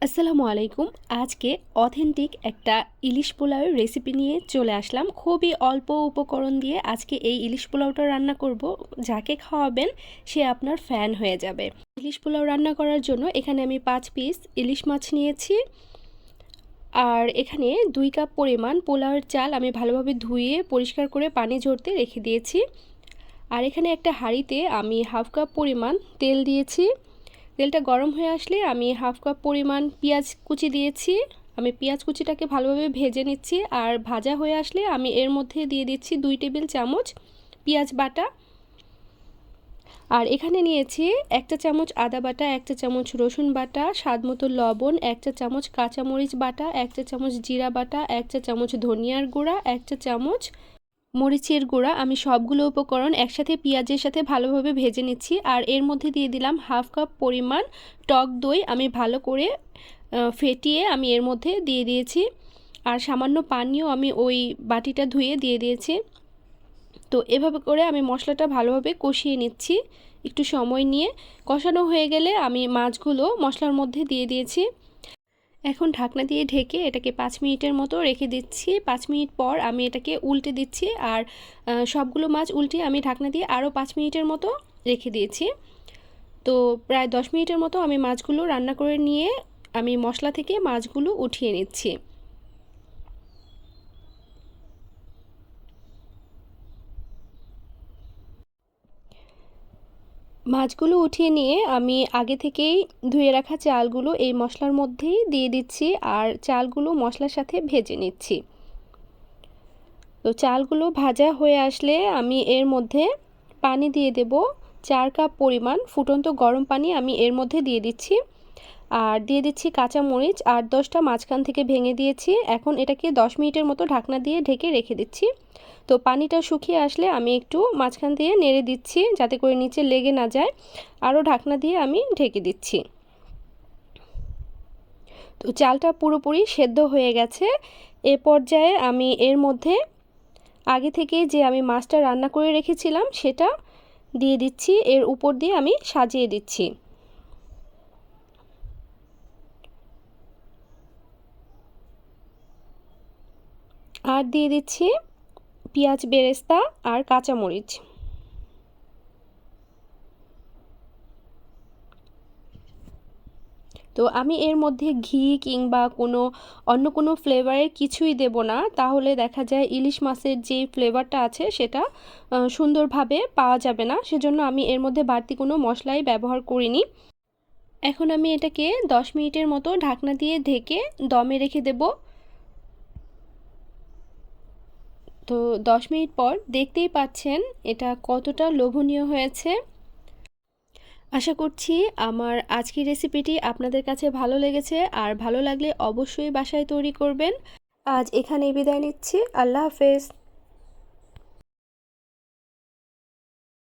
আসসালামু আলাইকুম। আজকে অথেন্টিক একটা ইলিশ পোলাওয়ের রেসিপি নিয়ে চলে আসলাম। খুবই অল্প উপকরণ দিয়ে আজকে এই ইলিশ পোলাওটা রান্না করব। যাকে খাওয়াবেন সে আপনার ফ্যান হয়ে যাবে। ইলিশ পোলাও রান্না করার জন্য এখানে আমি 5 পিস ইলিশ মাছ নিয়েছি। আর এখানে 2 কাপ পরিমাণ পোলাওয়ের চাল আমি ভালোভাবে ধুয়ে পরিষ্কার করে পানি ঝরতে রেখে দিয়েছি। আর এখানে একটা হাঁড়িতে আমি হাফ কাপ পরিমাণ তেল দিয়েছি। তেলটা গরম হয়ে আসলে আমি হাফ কাপ পরিমাণ পেঁয়াজ কুচি দিয়েছি। আমি পেঁয়াজ কুচিটাকে ভালোভাবে ভেজে নিচ্ছি। আর ভাজা হয়ে আসলে আমি এর মধ্যে দিয়ে দিচ্ছি 2 টেবিল চামচ পেঁয়াজ বাটা। আর এখানে নিয়েছি 1 চা চামচ আদা বাটা, 1 চা চামচ রসুন বাটা, স্বাদমতো লবণ, 1 চা চামচ কাঁচামরিচ বাটা, 1 চা চামচ জিরা বাটা, 1 চা চামচ ধনিয়ার গুঁড়া, 1 চা চামচ মরিচের গুঁড়া। আমি সবগুলো উপকরণ একসাথে পেঁয়াজের সাথে ভালোভাবে ভেজে নিচ্ছি। আর এর মধ্যে দিয়ে দিলাম হাফ কাপ পরিমাণ টক দই। আমি ভালো করে ফেটিয়ে আমি এর মধ্যে দিয়ে দিয়েছি। আর সামান্য পানিও আমি ওই বাটিটা ধুয়ে দিয়ে দিয়েছি। তো এভাবে করে আমি মশলাটা ভালোভাবে কষিয়ে নিচ্ছি একটু সময় নিয়ে। কষানো হয়ে গেলে আমি মাছগুলো মশলার মধ্যে দিয়ে দিয়েছি। এখন ঢাকনা দিয়ে ঢেকে এটাকে 5 মিনিটের মতো রেখে দিচ্ছি। 5 মিনিট পর আমি এটাকে উল্টে দিচ্ছি। আর সবগুলো মাছ উল্টে আমি ঢাকনা দিয়ে আরও 5 মিনিটের মতো রেখে দিয়েছি। তো প্রায় 10 মিনিটের মতো আমি মাছগুলো রান্না করে নিয়ে আমি মশলা থেকে মাছগুলো উঠিয়ে নিচ্ছি। মাছগুলো উঠিয়ে নিয়ে আমি আগে থেকেই ধুয়ে রাখা চালগুলো এই মশলার মধ্যেই দিয়ে দিচ্ছি। আর চালগুলো মশলার সাথে ভেজে নিচ্ছি। তো চালগুলো ভাজা হয়ে আসলে আমি এর মধ্যে পানি দিয়ে দেব 4 কাপ পরিমাণ ফুটন্ত গরম পানি আমি এর মধ্যে দিয়ে দিচ্ছি। আর দিয়ে দিচ্ছি কাঁচা মরিচ 8-10টা মাঝখান থেকে ভেঙে দিয়েছি। এখন এটাকে 10 মিনিটের মতো ঢাকনা দিয়ে ঢেকে রেখে দিচ্ছি। তো পানিটা শুকিয়ে আসলে আমি একটু মাঝখান দিয়ে নেড়ে দিচ্ছি যাতে করে নিচে লেগে না যায়। আরও ঢাকনা দিয়ে আমি ঢেকে দিচ্ছি। তো চালটা পুরোপুরি সেদ্ধ হয়ে গেছে। এ পর্যায়ে আমি এর মধ্যে আগে থেকে যে আমি মাছটা রান্না করে রেখেছিলাম সেটা দিয়ে দিচ্ছি। এর উপর দিয়ে আমি সাজিয়ে দিচ্ছি। আর দিয়ে দিচ্ছি পেঁয়াজ বেরেস্তা আর কাঁচামরিচ। তো আমি এর মধ্যে ঘি কিংবা অন্য কোনো ফ্লেভারের কিছুই দেব না, তাহলে দেখা যায় ইলিশ মাছের যে ফ্লেভারটা আছে সেটা সুন্দরভাবে পাওয়া যাবে না। সেজন্য আমি এর মধ্যে বাড়তি কোনো মশলাই ব্যবহার করিনি। এখন আমি এটাকে 10 মিনিটের মতো ঢাকনা দিয়ে ঢেকে দমে রেখে দেব। তো 10 মিনিট পর দেখতেই পাচ্ছেন এটা কতটা লোভনীয় হয়েছে। আশা করছি আমার আজকের রেসিপিটি আপনাদের কাছে ভালো লেগেছে। আর ভালো লাগলে অবশ্যই বাসায় তৈরি করবেন। আজ এখানেই বিদায় নিচ্ছি। আল্লাহ হাফেজ।